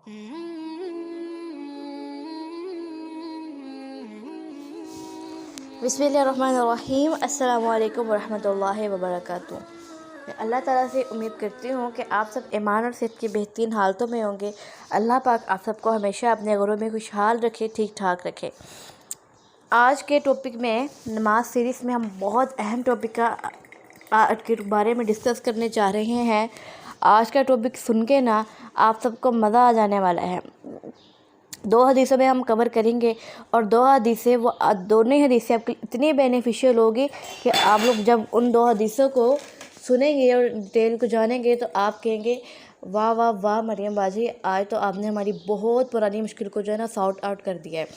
बिस्मिल्लाहिर्रहमानिर्रहीम। अस्सलामु अलैकुम वरहमतुल्लाहि वबरकातुह। मैं अल्लाह ताला से उम्मीद करती हूँ कि आप सब ईमान और सेहत की बेहतरीन हालतों में होंगे। अल्लाह पाक आप सबको हमेशा अपने घरों में खुशहाल रखे, ठीक ठाक रखे। आज के टॉपिक में नमाज सीरीज़ में हम बहुत अहम टॉपिक के बारे में डिस्कस करने जा रहे हैं। आज का टॉपिक सुन के ना आप सबको मज़ा आ जाने वाला है। 2 हदीसों में हम कवर करेंगे और 2 हदीसें वो दोनों हदीसें आपके इतनी बेनिफिशियल होगी कि आप लोग जब उन 2 हदीसों को सुनेंगे और डिटेल को जानेंगे तो आप कहेंगे वाह वाह वाह मरियम बाजी, आज तो आपने हमारी बहुत पुरानी मुश्किल को जो है ना सॉर्ट आउट कर दिया है।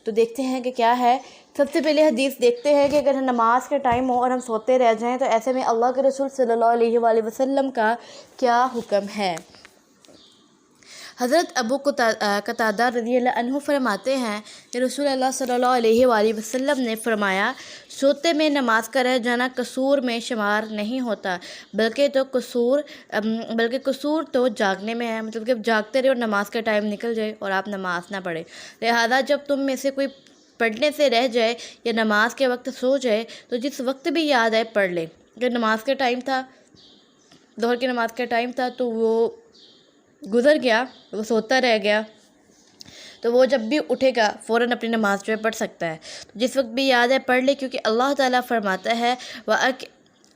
तो देखते हैं कि क्या है। सबसे पहले हदीस देखते हैं कि अगर नमाज का टाइम हो और हम सोते रह जाएं तो ऐसे में अल्लाह के रसूल सल्लल्लाहु अलैहि वसल्लम का क्या हुक्म है। हज़रत अबू कतादा रज़ियल्लाहु अन्हु फरमाते हैं कि रसूल अल्लाह सल्लल्लाहु अलैहि वसल्लम ने फरमाया, सोते में नमाज का रह जाना कसूर में शुमार नहीं होता, बल्कि कसूर तो जागने में है। मतलब कि जागते रहे और नमाज का टाइम निकल जाए और आप नमाज ना पढ़े। लिहाजा जब तुम में से कोई पढ़ने से रह जाए या नमाज के वक्त सो जाए तो जिस वक्त भी याद आए पढ़ ले। अगर नमाज का टाइम था, दोहर की नमाज का टाइम था, तो वो गुज़र गया, वो सोता रह गया, तो वो जब भी उठेगा फ़ौरन अपनी नमाज़ जो है पढ़ सकता है। तो जिस वक्त भी याद है पढ़ ले, क्योंकि अल्लाह ताला फरमाता है व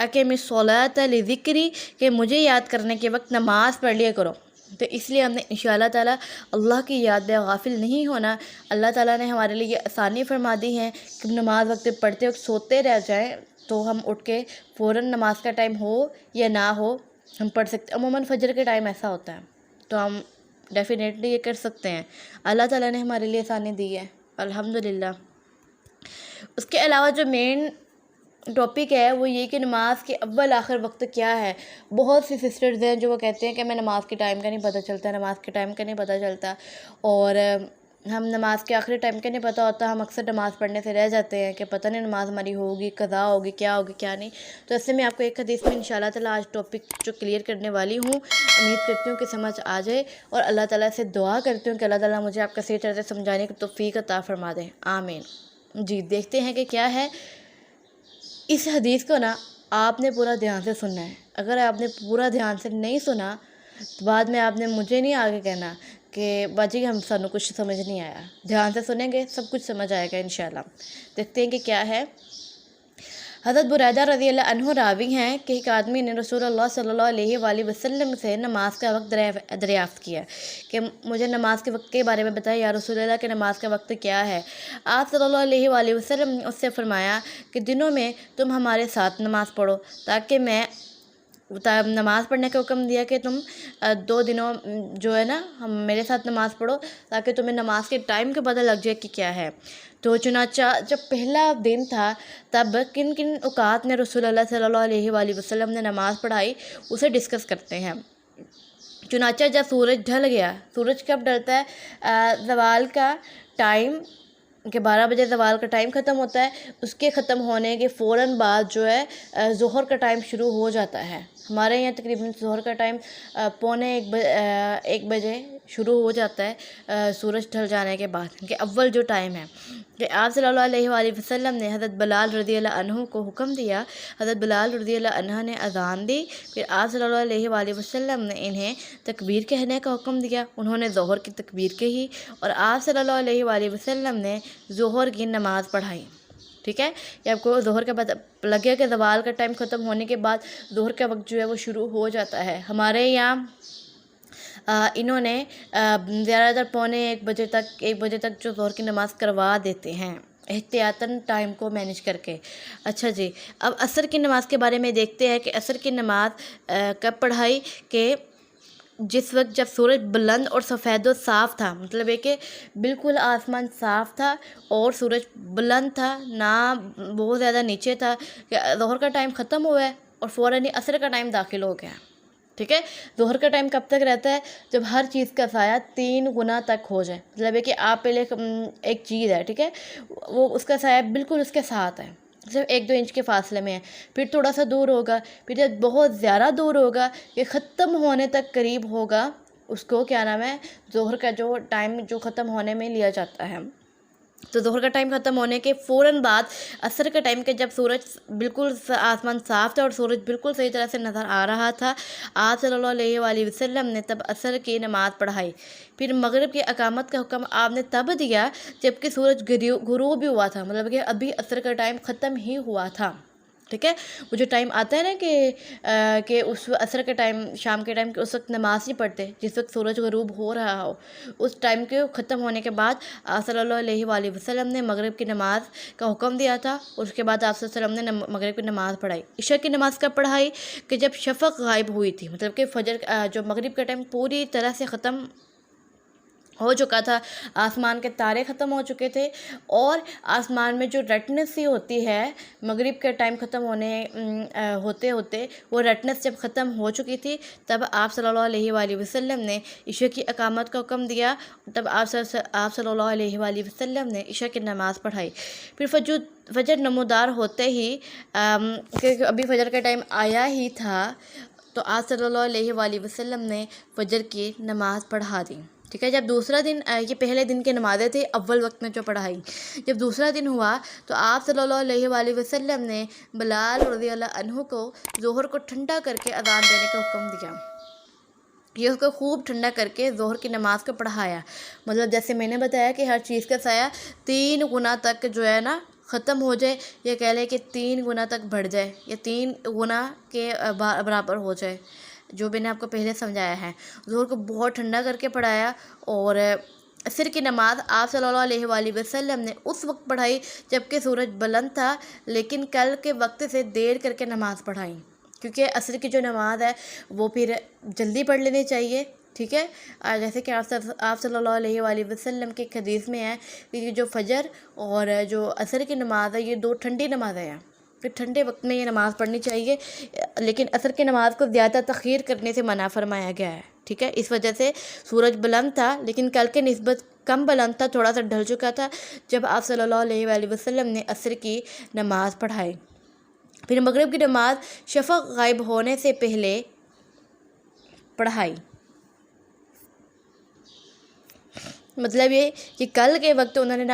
अक़ीमिस्सलात लिज़िक्री, कि मुझे याद करने के वक्त नमाज़ पढ़ लिया करो। तो इसलिए हमने इंशाअल्लाह ताला अल्लाह की याद में गाफिल नहीं होना। अल्लाह ताला ने हमारे लिए आसानी फरमा दी है कि नमाज वक्त पढ़ते वक्त सोते रह जाएँ तो हम उठ के फ़ौरन नमाज का टाइम हो या ना हो हम पढ़ सकते। अमूमन फ़जर के टाइम ऐसा होता है तो हम डेफ़िनेटली ये कर सकते हैं। अल्लाह ताला ने हमारे लिए आसानी दी है, अल्हम्दुलिल्लाह। उसके अलावा जो मेन टॉपिक है वो ये कि नमाज के अव्वल आखिर वक्त क्या है। बहुत सी सिस्टर्स हैं जो वो कहते हैं कि हमें नमाज के टाइम का नहीं पता चलता, नमाज के टाइम का नहीं पता चलता, और हम नमाज के आखिरी टाइम का नहीं पता होता। हम अक्सर नमाज़ पढ़ने से रह जाते हैं कि पता नहीं नमाज हमारी होगी, कज़ा होगी, क्या होगी क्या नहीं। तो ऐसे में आपको एक हदीस में इंशाअल्लाह ताला आज टॉपिक जो क्लियर करने वाली हूँ। उम्मीद करती हूँ कि समझ आ जाए और अल्लाह ताला से दुआ करती हूँ कि अल्लाह ताला मुझे आपका सही तरह से समझाने की तौफ़ीक अता फरमा दें, आमीन। जी देखते हैं कि क्या है। इस हदीस को ना आपने पूरा ध्यान से सुनना है। अगर आपने पूरा ध्यान से नहीं सुना तो बाद में आपने मुझे नहीं आगे कहना कि बाजी हम सानू कुछ समझ नहीं आया। ध्यान से सुनेंगे सब कुछ समझ आएगा इंशाल्लाह। देखते हैं कि क्या है। हज़रत बुरैदा रज़ियल्लाहु अन्हु रावी हैं कि एक आदमी ने रसूलुल्लाह सल्लल्लाहु अलैहि वसल्लम से नमाज का वक्त दरियाफ़्त किया कि मुझे नमाज के वक्त के बारे में बताया या रसूलुल्लाह के नमाज का वक्त क्या है। आप सल्लल्लाहु अलैहि वसल्लम ने उससे फरमाया कि दिनों में तुम हमारे साथ नमाज़ पढ़ो, ताकि मैं नमाज़ पढ़ने का हुक्म दिया कि तुम 2 दिनों जो है ना हम मेरे साथ नमाज़ पढ़ो ताकि तुम्हें नमाज के टाइम का पता लग जाए कि क्या है। तो चुनाचा जब पहला दिन था तब किन किन औकात में रसूलुल्लाह सल्लल्लाहु अलैहि वसल्लम ने नमाज़ पढ़ाई उसे डिस्कस करते हैं। चुनाचा जब सूरज ढल गया, सूरज कब ढलता है? ज़वाल का टाइम कि 12 बजे ज़वाल का टाइम ख़त्म होता है, उसके ख़त्म होने के फ़ौरन बाद जो है ज़ोहर का टाइम शुरू हो जाता है। हमारे यहाँ तकरीबन ज़ोहर का टाइम 1 बजे शुरू हो जाता है सूरज ढल जाने के बाद कि अव्वल जो टाइम है। कि आप सल्लल्लाहु अलैहि वसल्लम ने हज़रत बिलाल रज़ियल्लाहु अन्हु को हुक्म दिया। हज़रत बिलाल रज़ियल्लाहु अन्हु ने अज़ान दी, फिर आप सल्लल्लाहु अलैहि वसल्लम ने इन्हें तकबीर कहने का हुक्म दिया। उन्होंने ज़ोहर की तकबीर कही और आप सल्लल्लाहु अलैहि वसल्लम ने ज़ोहर की नमाज़ पढ़ाई। ठीक है, कि आपको ज़ोहर का पता लगे कि ज़वाल का टाइम ख़त्म होने के बाद ज़ोहर का वक्त जो है वो शुरू हो जाता है। हमारे यहाँ इन्होंने ज़्यादातर 1 बजे तक जो ज़ोहर की नमाज़ करवा देते हैं एहतियातन टाइम को मैनेज करके। अच्छा जी, अब असर की नमाज़ के बारे में देखते हैं कि असर की नमाज़ कब पढ़ाई कि जिस वक्त जब सूरज बुलंद और सफ़ेद और साफ़ था। मतलब है कि बिल्कुल आसमान साफ़ था और सूरज बुलंद था, ना बहुत ज़्यादा नीचे था। ज़ोहर का टाइम ख़त्म हुआ है और फ़ौरन ही असर का टाइम दाखिल हो गया। ठीक है, ज़ोहर का टाइम कब तक रहता है? जब हर चीज़ का साया 3 गुना तक हो जाए। मतलब है कि आप पहले एक चीज़ है, ठीक है, वो उसका साया बिल्कुल उसके साथ है, सिर्फ 1-2 इंच के फासले में है, फिर थोड़ा सा दूर होगा, फिर जब बहुत ज़्यादा दूर होगा, ये ख़त्म होने तक करीब होगा, اس کو کیا نام ہے ظہر کا جو ٹائم جو ختم ہونے میں لیا جاتا ہے. تو ظہر کا ٹائم ختم ہونے کے فوراً بعد عصر کا ٹائم کے جب سورج بالکل آسمان صاف تھا اور سورج بالکل صحیح طرح سے نظر آ رہا تھا، آپ صلی اللہ علیہ وآلہ وسلم نے تب عصر کی نماز پڑھائی. پھر مغرب کی اقامت کا حکم آپ نے تب دیا جب کہ سورج غروب بھی ہوا تھا، مطلب کہ ابھی عصر کا ٹائم ختم ہی ہوا تھا. ٹھیک ہے، وہ جو ٹائم آتا ہے نا کہ اس عصر کے ٹائم، شام کے ٹائم، کہ اس وقت نماز نہیں پڑھتے جس وقت سورج غروب ہو رہا ہو، اس ٹائم کے ختم ہونے کے بعد آپ صلی اللہ علیہ وآلہ وسلم نے مغرب کی نماز کا حکم دیا تھا. اس کے بعد آپ صلی اللہ علیہ وسلم نے مغرب کی نماز پڑھائی. عشاء کی نماز کب پڑھائی؟ کہ جب شفق غائب ہوئی تھی، مطلب کہ فجر جو مغرب کا ٹائم پوری طرح سے ختم ہو چکا تھا، آسمان کے تارے ختم ہو چکے تھے، اور آسمان میں جو ریڈنس سی ہوتی ہے مغرب کے ٹائم ختم ہوتے ہوتے وہ ریڈنس جب ختم ہو چکی تھی، تب آپ صلی اللہ علیہ وآلہ وسلم نے عشاء کی اقامت کا حکم دیا. تب آپ صلی اللہ علیہ وآلہ وسلم نے عشاء کی نماز پڑھائی. پھر فجر نمودار ہوتے ہی کہ ابھی فجر کا ٹائم آیا ہی تھا، تو آپ صلی اللہ علیہ وآلہ وسلم نے فجر کی نماز پڑھا دی. ٹھیک ہے، جب دوسرا دن، یہ پہلے دن کی نمازیں تھے اول وقت میں جو پڑھائی، جب دوسرا دن ہوا تو آپ صلی اللہ علیہ وآلہ وسلم نے بلال رضی اللہ عنہ کو ظہر کو ٹھنڈا کر کے اذان دینے کا حکم دیا. یہ اس کو خوب ٹھنڈا کر کے ظہر کی نماز کو پڑھایا. مطلب جیسے میں نے بتایا کہ ہر چیز کا سایہ 3 گنا تک جو ہے نا ختم ہو جائے، یا کہہ لیں کہ 3 گنا تک بڑھ جائے، یا 3 گنا کے برابر ہو جائے، جو میں نے آپ کو پہلے سمجھایا ہے. ظہر کو بہت ٹھنڈا کر کے پڑھایا. اور عصر کی نماز آپ صلی اللہ علیہ وآلہ وسلم نے اس وقت پڑھائی جب کہ سورج بلند تھا، لیکن کل کے وقت سے دیر کر کے نماز پڑھائی، کیونکہ عصر کی جو نماز ہے وہ پھر جلدی پڑھ لینی چاہیے. ٹھیک ہے، جیسے کہ آپ صلی اللہ علیہ وآلہ وسلم کے ایک حدیث میں ہے کہ جو فجر اور جو عصر کی نماز ہے یہ 2 ٹھنڈی نمازیں ہیں، کہ ٹھنڈے وقت میں یہ نماز پڑھنی چاہیے، لیکن عصر کی نماز کو زیادہ تاخیر کرنے سے منع فرمایا گیا ہے. ٹھیک ہے، اس وجہ سے سورج بلند تھا لیکن کل کے نسبت کم بلند تھا، تھوڑا سا ڈھل چکا تھا جب آپ صلی اللہ علیہ وآلہ وسلم نے عصر کی نماز پڑھائی. پھر مغرب کی نماز شفق غائب ہونے سے پہلے پڑھائی. مطلب یہ کہ کل کے وقت انہوں نے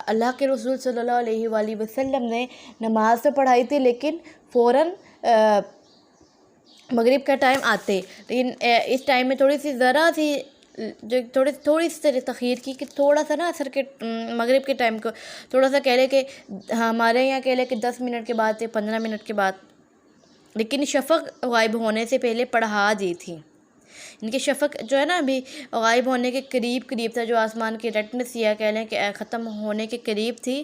اللہ کے رسول صلی اللہ علیہ وآلہ وسلم نے نماز تو پڑھائی تھی، لیکن فوراً مغرب کا ٹائم آتے، لیکن اس ٹائم میں تھوڑی سی تاخیر کی، کہ تھوڑا سا نا عصر کے مغرب کے ٹائم کو تھوڑا سا کہہ لے کہ ہمارے یہاں کہہ لے کہ 10 منٹ کے بعد یا 15 منٹ کے بعد، لیکن شفق غائب ہونے سے پہلے پڑھا دی تھی. ان کے شفق جو ہے نا ابھی غائب ہونے کے قریب تھا، جو آسمان کی ریڈنس یا کہہ لیں کہ ختم ہونے کے قریب تھی،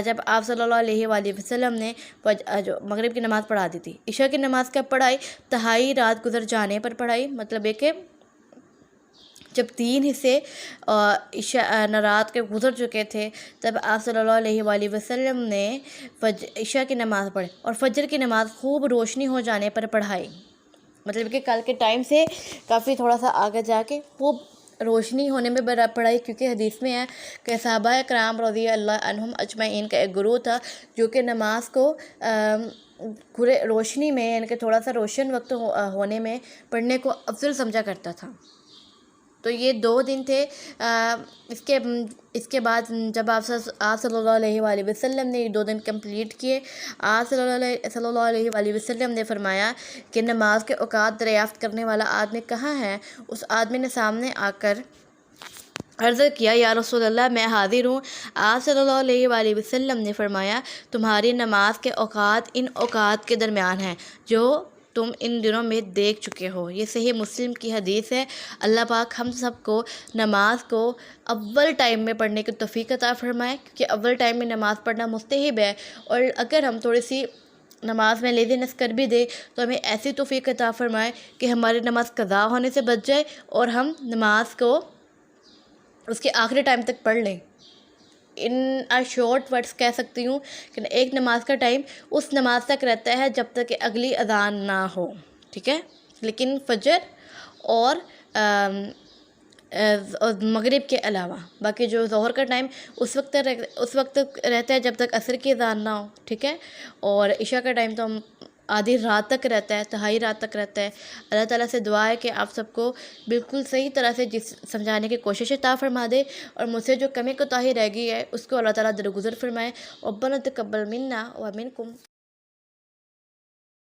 جب آپ صلی اللہ علیہ وآلہ وسلم نے جو مغرب کی نماز پڑھا دی تھی. عشاء کی نماز کب پڑھائی؟ تہائی رات گزر جانے پر پڑھائی. مطلب ہے کہ جب 3 حصے رات کے گزر چکے تھے، تب آپ صلی اللہ علیہ وآلہ وسلم نے عشاء کی نماز پڑھی، اور فجر کی نماز خوب روشنی ہو جانے پر پڑھائی. مطلب کہ کل کے ٹائم سے کافی تھوڑا سا آگے جا کے خوب روشنی ہونے میں پڑھائی، کیونکہ حدیث میں ہے کہ صحابہ کرام رضی اللہ عنہم اجمعین کا ایک گروہ تھا جو کہ نماز کو پورے روشنی میں، یعنی کہ تھوڑا سا روشن وقت ہونے میں پڑھنے کو افضل سمجھا کرتا تھا. تو یہ 2 دن تھے. اس کے بعد جب آپ صلی اللہ علیہ وآلہ وسلم نے یہ 2 دن کمپلیٹ کیے، آپ صلی اللہ علیہ وآلہ وسلم نے فرمایا کہ نماز کے اوقات دریافت کرنے والا آدمی کہاں ہے؟ اس آدمی نے سامنے آ کر عرض کیا، یا رسول اللہ، میں حاضر ہوں. آپ صلی اللہ علیہ وآلہ وسلم نے فرمایا، تمہاری نماز کے اوقات ان اوقات کے درمیان ہیں جو تم ان دنوں میں دیکھ چکے ہو. یہ صحیح مسلم کی حدیث ہے. اللہ پاک ہم سب کو نماز کو اول ٹائم میں پڑھنے کی توفیق عطا فرمائے، کیونکہ اول ٹائم میں نماز پڑھنا مستحب ہے، اور اگر ہم تھوڑی سی نماز میں لیزینس کر بھی دے تو ہمیں ایسی توفیق عطا فرمائے کہ ہماری نماز قضا ہونے سے بچ جائے اور ہم نماز کو اس کے آخری ٹائم تک پڑھ لیں. ان شارٹ ورڈز کہہ سکتی ہوں کہ ایک نماز کا ٹائم اس نماز تک رہتا ہے جب تک کہ اگلی اذان نہ ہو. ٹھیک ہے، لیکن فجر اور مغرب کے علاوہ باقی جو ظہر کا ٹائم اس وقت رہتا ہے جب تک عصر کی اذان نہ ہو. ٹھیک ہے، اور عشاء کا ٹائم تو ہم آدھی رات تک رہتا ہے، تہائی رات تک رہتا ہے۔ اللہ تعالیٰ سے دعا ہے کہ آپ سب کو بالکل صحیح طرح سے سمجھانے کی کوشش عطا فرما دے، اور مجھ سے جو کمی کوتاہی رہ گئی ہے اس کو اللہ تعالیٰ درگزر فرمائے۔ ربنا تقبل منا ومنکم۔